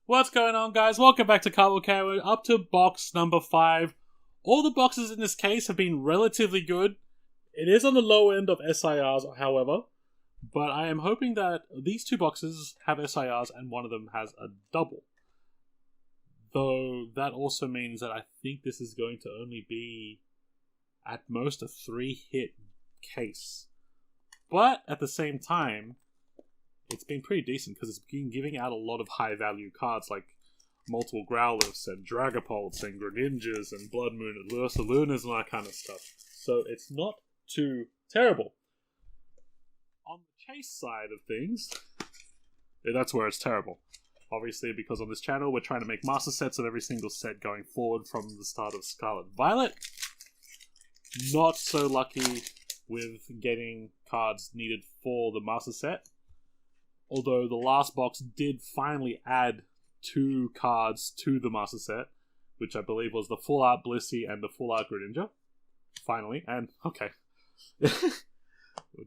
What's going on, guys? Welcome back to Cardboard K. We're up to box number 5. All the boxes in this case have been relatively good. It is on the low end of SIRs, however, but I am hoping that these two boxes have SIRs and one of them has a double. Though that also means that I think this is going to only be at most a 3-hit case. But at the same time, it's been pretty decent because it's been giving out a lot of high value cards like multiple Growliths and Dragapults and Greninjas and Blood Moon and Ursalunas and all that kind of stuff. So it's not too terrible. On the chase side of things, that's where it's terrible. Obviously, because on this channel we're trying to make master sets of every single set going forward from the start of Scarlet Violet. Not so lucky with getting cards needed for the master set. Although the last box did finally add 2 cards to the master set, which I believe was the Full Art Blissey and the Full Art Greninja. Finally, and okay. So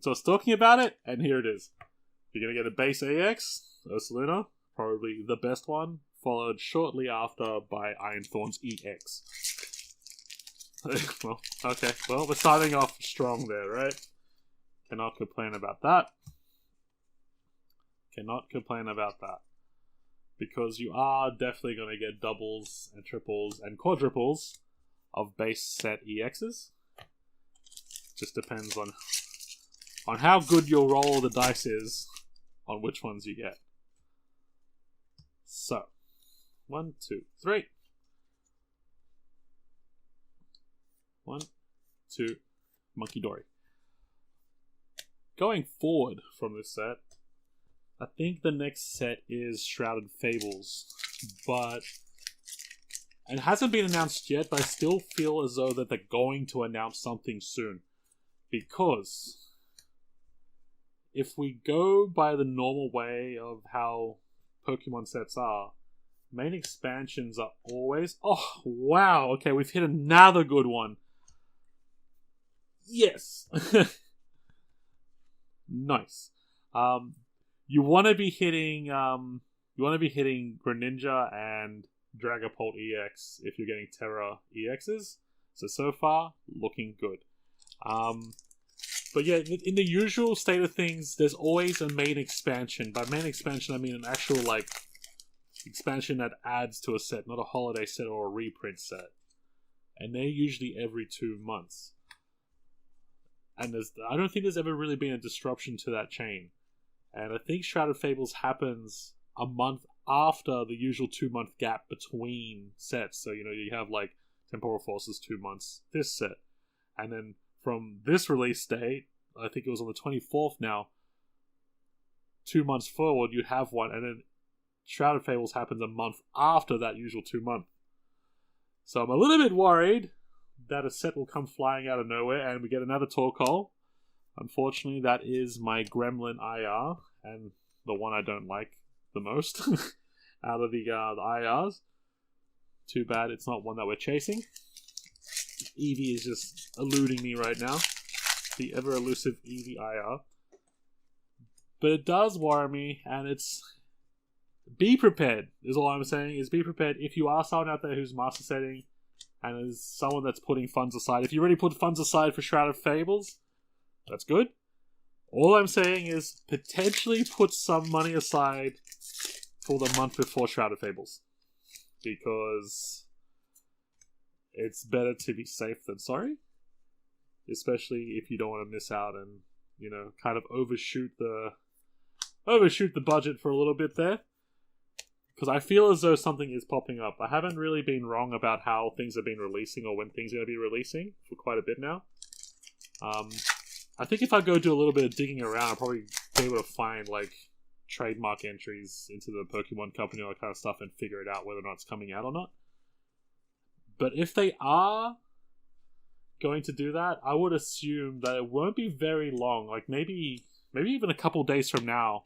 I was talking about it, and here it is. You're going to get a base AX, Ursaluna, probably the best one, followed shortly after by Ironthorn's EX. Well, okay, well, we're starting off strong there, right? Cannot complain about that. Cannot complain about that. Because you are definitely going to get doubles and triples and quadruples of base set EXs. Just depends on how good your roll of the dice is on which ones you get. So, 1, 2, 3. 1, 2, Monkey Dory. Going forward from this set, I think the next set is Shrouded Fables, but it hasn't been announced yet, but I still feel as though that they're going to announce something soon. Because if we go by the normal way of how Pokemon sets are, main expansions are always... Oh, wow! Okay, we've hit another good one. Yes! Nice. You want to be hitting Greninja and Dragapult EX if you're getting Terra EXs. So far, looking good. But yeah, in the usual state of things, there's always a main expansion. By main expansion, I mean an actual expansion that adds to a set, not a holiday set or a reprint set. And they're usually every 2 months. And I don't think there's ever really been a disruption to that chain. And I think Shrouded Fables happens a month after the usual 2-month gap between sets. So, you have Temporal Forces 2 months this set. And then from this release date, I think it was on the 24th now, 2 months forward, you have one. And then Shrouded Fables happens a month after that usual 2 month. So I'm a little bit worried that a set will come flying out of nowhere and we get another Torkoal. Unfortunately, that is my Gremlin IR, and the one I don't like the most out of the IRs. Too bad it's not one that we're chasing. Eevee is just eluding me right now. The ever-elusive Eevee IR. But it does worry me, and it's... Be prepared, is all I'm saying, is be prepared. If you are someone out there who's master setting, and is someone that's putting funds aside, if you already put funds aside for Shrouded Fables, that's good. All I'm saying is potentially put some money aside for the month before Shrouded Fables. Because it's better to be safe than sorry. Especially if you don't want to miss out and, kind of overshoot the budget for a little bit there. Because I feel as though something is popping up. I haven't really been wrong about how things have been releasing or when things are going to be releasing for quite a bit now. I think if I go do a little bit of digging around, I'll probably be able to find, trademark entries into the Pokemon Company, all that kind of stuff, and figure it out whether or not it's coming out or not. But if they are going to do that, I would assume that it won't be very long. Maybe even a couple days from now,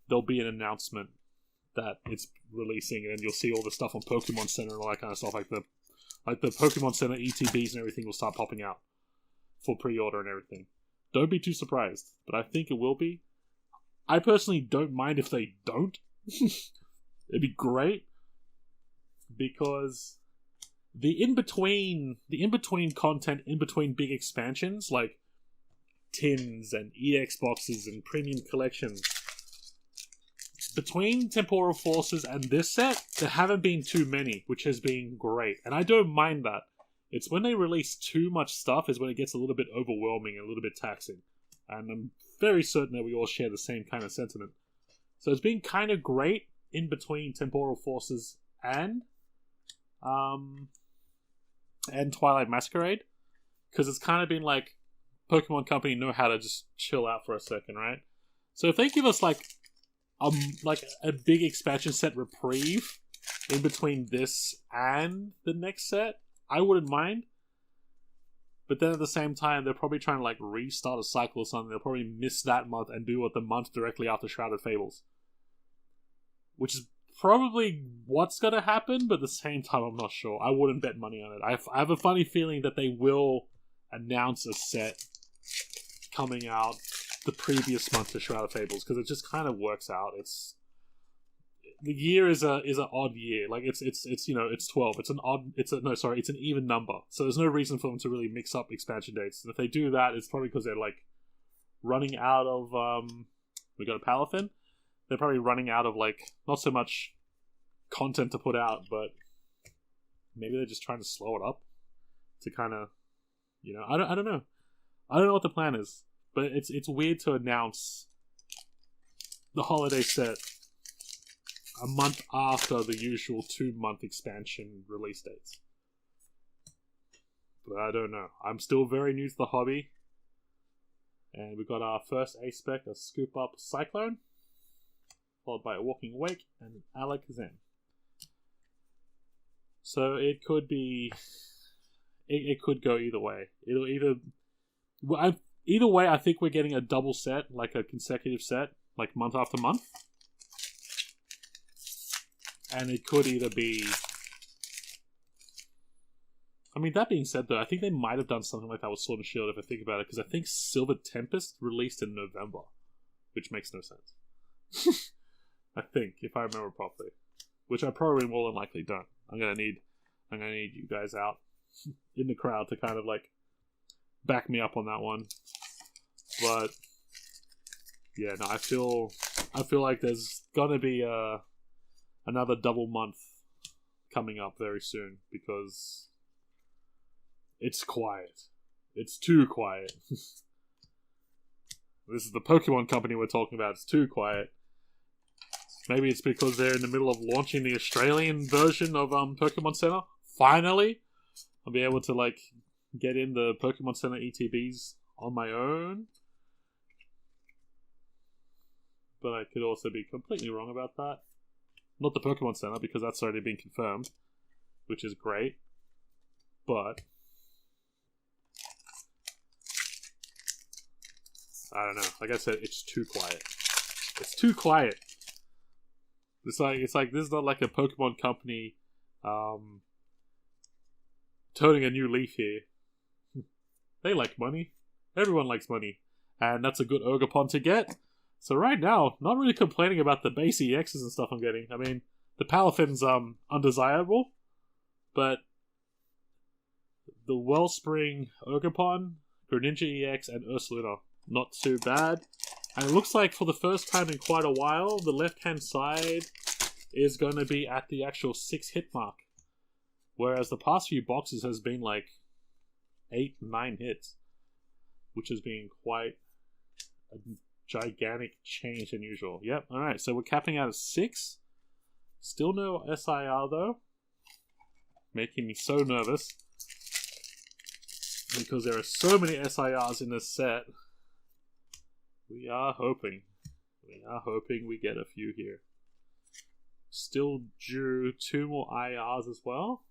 there'll be an announcement that it's releasing, and you'll see all the stuff on Pokemon Center and all that kind of stuff, like the Pokemon Center ETBs and everything will start popping out for pre-order and everything. Don't be too surprised, but I think it will be. I personally don't mind if they don't. It'd be great, because the in-between content, in between big expansions, like tins and EX boxes and premium collections, between Temporal Forces and this set, there haven't been too many, which has been great. And I don't mind that. It's when they release too much stuff is when it gets a little bit overwhelming and a little bit taxing. And I'm very certain that we all share the same kind of sentiment. So it's been kind of great in between Temporal Forces and Twilight Masquerade, because it's kind of been like Pokemon Company know how to just chill out for a second, right? So if they give us like a big expansion set reprieve in between this and the next set, I wouldn't mind. But then at the same time, they're probably trying to like restart a cycle or something. They'll probably miss that month and do it the month directly after Shrouded Fables, which is probably what's gonna happen. But at the same time, I'm not sure. I wouldn't bet money on it. I have a funny feeling that they will announce a set coming out the previous month to Shrouded Fables, because it just kind of works out. The year is an odd year. Like it's 12. It's an even number. So there's no reason for them to really mix up expansion dates. And if they do that, it's probably because they're like running out of we got a Palafin. They're probably running out of like not so much content to put out, but maybe they're just trying to slow it up to kind of, I don't know. I don't know what the plan is, but it's weird to announce the holiday set a month after the usual 2-month expansion release dates. But I don't know. I'm still very new to the hobby. And we got our first A-Spec, a Scoop Up Cyclone, followed by a Walking Wake and an Alakazam. So it could be... It could go either way. It'll either way, I think we're getting a double set, like a consecutive set, like month after month. And it could either be... I mean, that being said, though, I think they might have done something like that with Sword and Shield, if I think about it, because I think Silver Tempest released in November, which makes no sense. I think, if I remember properly. Which I probably more than likely don't. I'm gonna need you guys out in the crowd to kind of, like, back me up on that one. But, yeah, no, I feel like there's gonna be another double month coming up very soon, because it's quiet. It's too quiet. This is the Pokemon Company we're talking about. It's too quiet. Maybe it's because they're in the middle of launching the Australian version of Pokemon Center. Finally, I'll be able to like get in the Pokemon Center ETBs on my own. But I could also be completely wrong about that. Not the Pokemon Center, because that's already been confirmed, which is great. But I don't know. Like I said, it's too quiet. It's too quiet. It's like this is not like a Pokemon Company turning a new leaf here. They like money. Everyone likes money. And that's a good Ogerpon to get. So right now, not really complaining about the base EXs and stuff I'm getting. I mean, the Palafin's undesirable, but the Wellspring Ogerpon, Greninja EX, and Ursaluna, not too bad. And it looks like for the first time in quite a while, the left-hand side is going to be at the actual 6-hit mark. Whereas the past few boxes has been like 8-9 hits, which has been quite a gigantic change than usual. Yep, alright, so we're capping out at 6. Still no SIR though. Making me so nervous. Because there are so many SIRs in this set. We are hoping we get a few here. Still due 2 more IRs as well.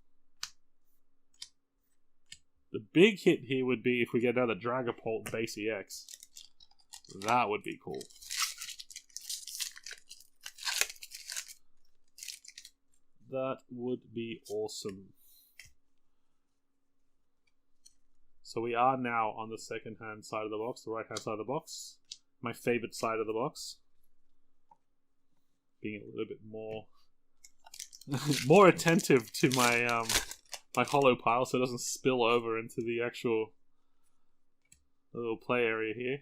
The big hit here would be if we get another Dragapult base EX. That would be cool. That would be awesome. So we are now on the second-hand side of the box, the right-hand side of the box. My favorite side of the box. Being a little bit more more attentive to my my hollow pile so it doesn't spill over into the actual little play area here.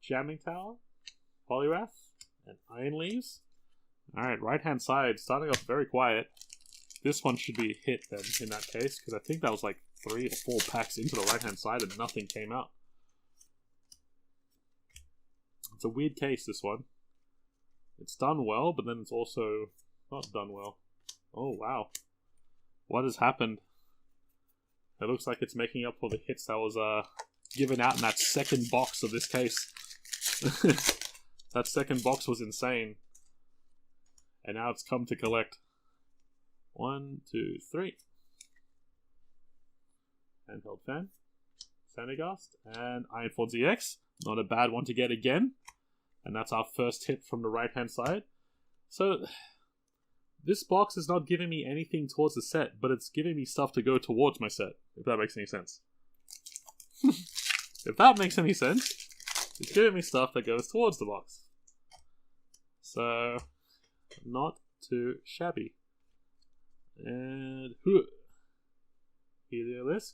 Jamming Tower, Polyrath, and Iron Leaves. Alright, right hand side, starting off very quiet. This one should be a hit then, in that case, because I think that was like 3 or 4 packs into the right hand side and nothing came out. It's a weird case, this one. It's done well, but then it's also not done well. Oh, wow. What has happened? It looks like it's making up for the hits that was given out in that second box of this case. That second box was insane. And now it's come to collect. 1, 2, 3. Handheld Fan. Sandygast. And Ironforge EX. Not a bad one to get again. And that's our first hit from the right hand side. So, this box is not giving me anything towards the set, but it's giving me stuff to go towards my set, if that makes any sense. If that makes any sense, it's giving me stuff that goes towards the box. So, not too shabby. And, Heliolisk.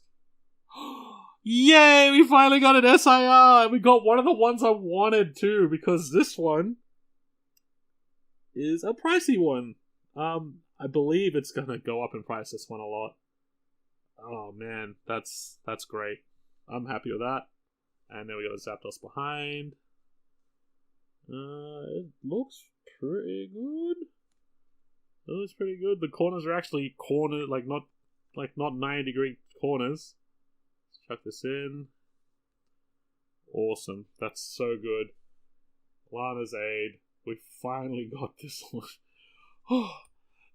Yay! We finally got an SIR! We got one of the ones I wanted too, because this one is a pricey one. I believe it's gonna go up in price, this one, a lot. Oh man, that's great. I'm happy with that. And then we got a Zapdos behind. It looks pretty good. It looks pretty good. The corners are actually cornered, not 90-degree corners. Chuck this in. Awesome. That's so good. Lana's Aid. We finally got this one.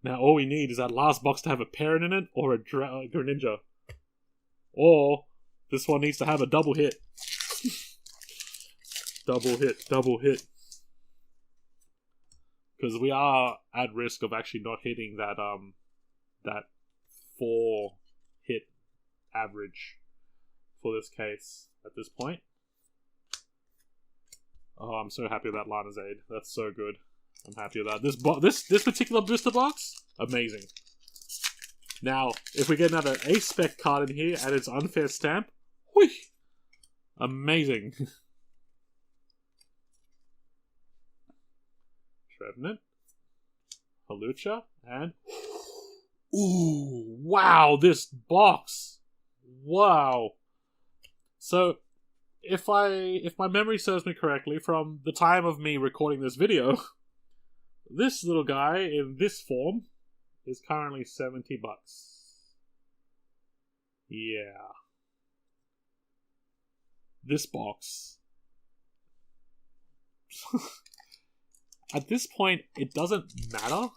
Now all we need is that last box to have a parent in it, or a Greninja. Or this one needs to have a double hit. Double hit. Because we are at risk of actually not hitting that 4 hit average for this case at this point. Oh, I'm so happy with that Lana's Aid. That's so good. I'm happy with that. This particular booster box, amazing. Now, if we get another A-Spec card in here and its unfair stamp, whoosh, amazing. Trevenant, Halucha, and ooh, wow, this box. Wow. So, if my memory serves me correctly, from the time of me recording this video, this little guy in this form is currently $70. Yeah. This box. At this point, it doesn't matter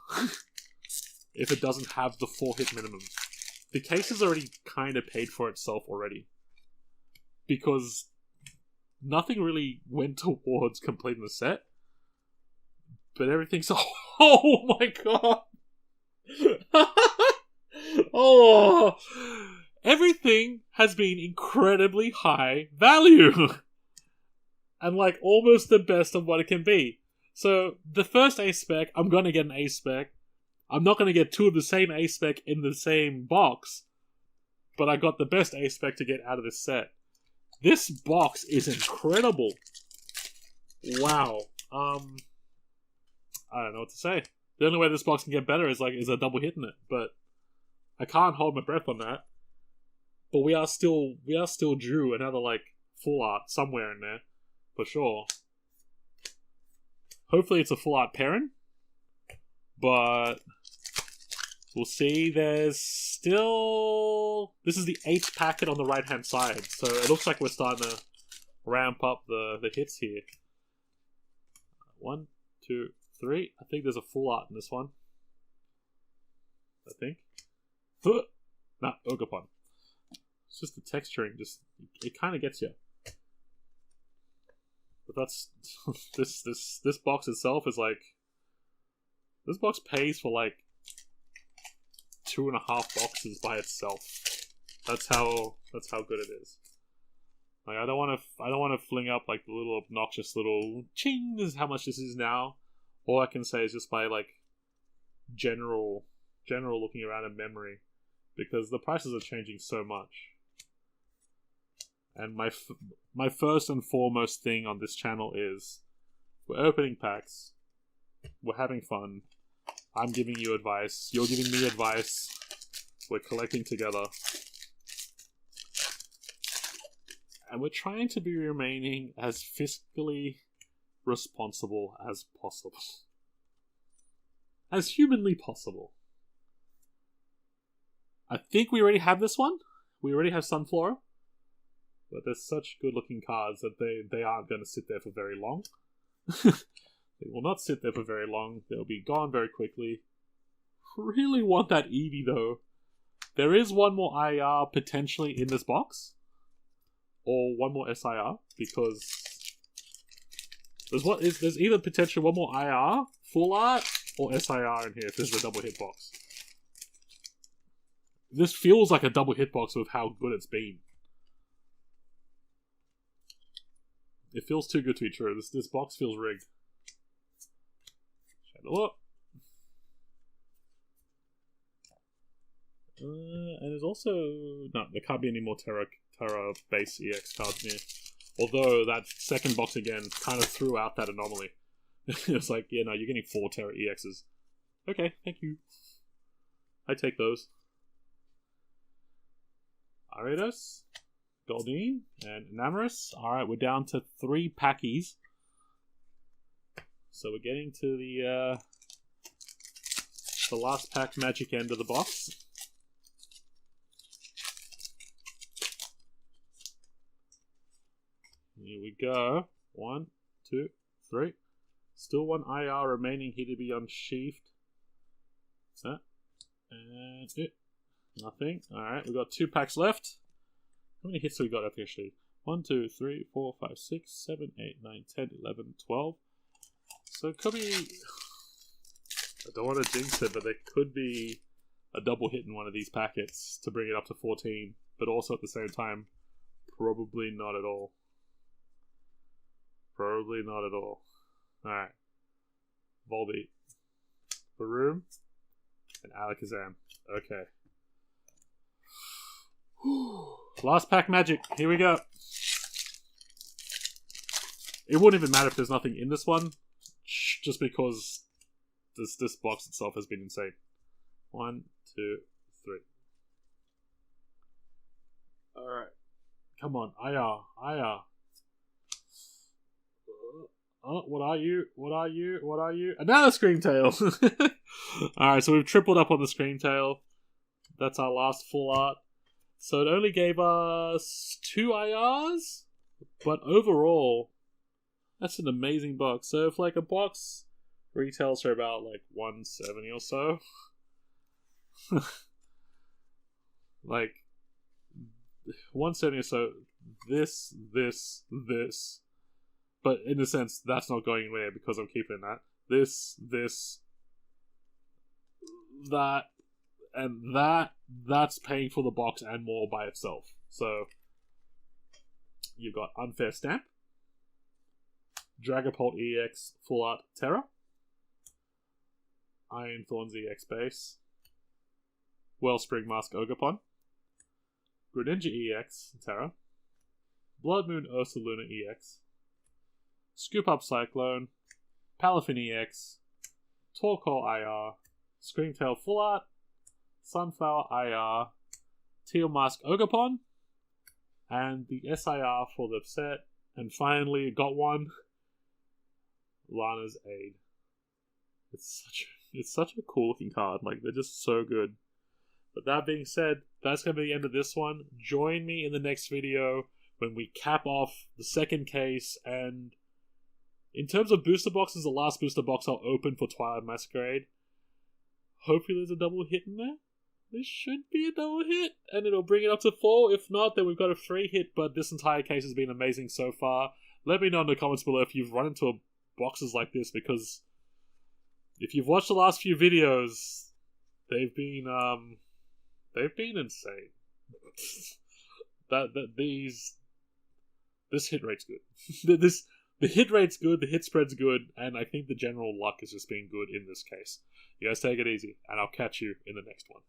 if it doesn't have the 4 hit minimum. The case has already kind of paid for itself already. Because nothing really went towards completing the set. But everything's... Oh my god! Oh! Everything has been incredibly high value! And almost the best of what it can be. So, the first A-Spec, I'm gonna get an A-Spec. I'm not gonna get 2 of the same A-Spec in the same box. But I got the best A-Spec to get out of this set. This box is incredible. Wow. I don't know what to say. The only way this box can get better is a double hit in it, but I can't hold my breath on that. But we are still due another full art somewhere in there, for sure. Hopefully it's a full art pairing, but we'll see. There's still... This is the 8th packet on the right hand side, so it looks like we're starting to ramp up the hits here. 1, 2, 3. I think there's a full art in this one. I think. Nah, Ogapon. It's just the texturing, it kind of gets you. But that's this box itself is this box pays for 2.5 boxes by itself. That's how good it is. I don't want to fling up the little obnoxious little ching. This is how much this is now. All I can say is just by like general looking around in memory, because the prices are changing so much. And my first and foremost thing on this channel is we're opening packs, we're having fun, I'm giving you advice, you're giving me advice, we're collecting together, and we're trying to be remaining as fiscally responsible as possible. As humanly possible. I think we already have this one. We already have Sunflora. But they're such good looking cards that they aren't going to sit there for very long. They will not sit there for very long. They'll be gone very quickly. Really want that Eevee though. There is one more IR potentially in this box. Or one more SIR. Because there's either potentially one more IR, full art, or SIR in here if this is a double hit box. This feels like a double hit box with how good it's been. It feels too good to be true. This box feels rigged. Shadow up. And there's also... No, there can't be any more Terra base EX cards in here. Although that second box again kind of threw out that anomaly. It's like, yeah, no, you're getting 4 Terra EXs. Okay, thank you. I take those. Ariados, Goldeen, and Enamorous. Alright, we're down to 3 packies. So we're getting to the last pack magic end of the box. Here we go. 1, 2, 3. Still one IR remaining here to be unsheathed. And it. Nothing. Alright, we've got 2 packs left. How many hits have we got officially? 1, 2, 3, 4, 5, 6, 7, 8, 9, 10, 11, 12. So it could be... I don't want to jinx it, but there could be a double hit in one of these packets to bring it up to 14. But also at the same time, probably not at all. Probably not at all. Alright. Volbeat. Baroom. And Alakazam. Okay. Last pack magic. Here we go. It wouldn't even matter if there's nothing in this one, just because this box itself has been insane. 1, 2, 3. Alright. Come on. IR. Oh, what are you? What are you? What are you? Another Screamtail! Alright, so we've tripled up on the Screamtail. That's our last full art. So it only gave us 2 IRs, but overall, that's an amazing box. So if like a box retails for about like 170 or so, like 170 or so, this, but in a sense that's not going anywhere because I'm keeping that. This, that, and that's paying for the box and more by itself. So you've got Unfair Stamp, Dragapult EX Full Art Terra, Iron Thorns EX Base, Wellspring Mask Ogapon, Greninja EX Terra, Blood Moon Ursaluna EX, Scoop Up Cyclone, Palafin EX, Torkoal IR, Screamtail Full Art, Sunflower IR, Teal Mask Ogapon, and the SIR for the set, and finally got one, Lana's Aid. It's such a cool looking card, like they're just so good. But that being said, that's going to be the end of this one. Join me in the next video when we cap off the second case, and in terms of booster boxes, the last booster box I'll open for Twilight Masquerade. Hopefully there's a double hit in there. This should be a double hit, and it'll bring it up to 4. If not, then we've got a 3 hit, but this entire case has been amazing so far. Let me know in the comments below if you've run into boxes like this, because if you've watched the last few videos, they've been insane. This hit rate's good. the hit rate's good, the hit spread's good, and I think the general luck has just been good in this case. You guys take it easy, and I'll catch you in the next one.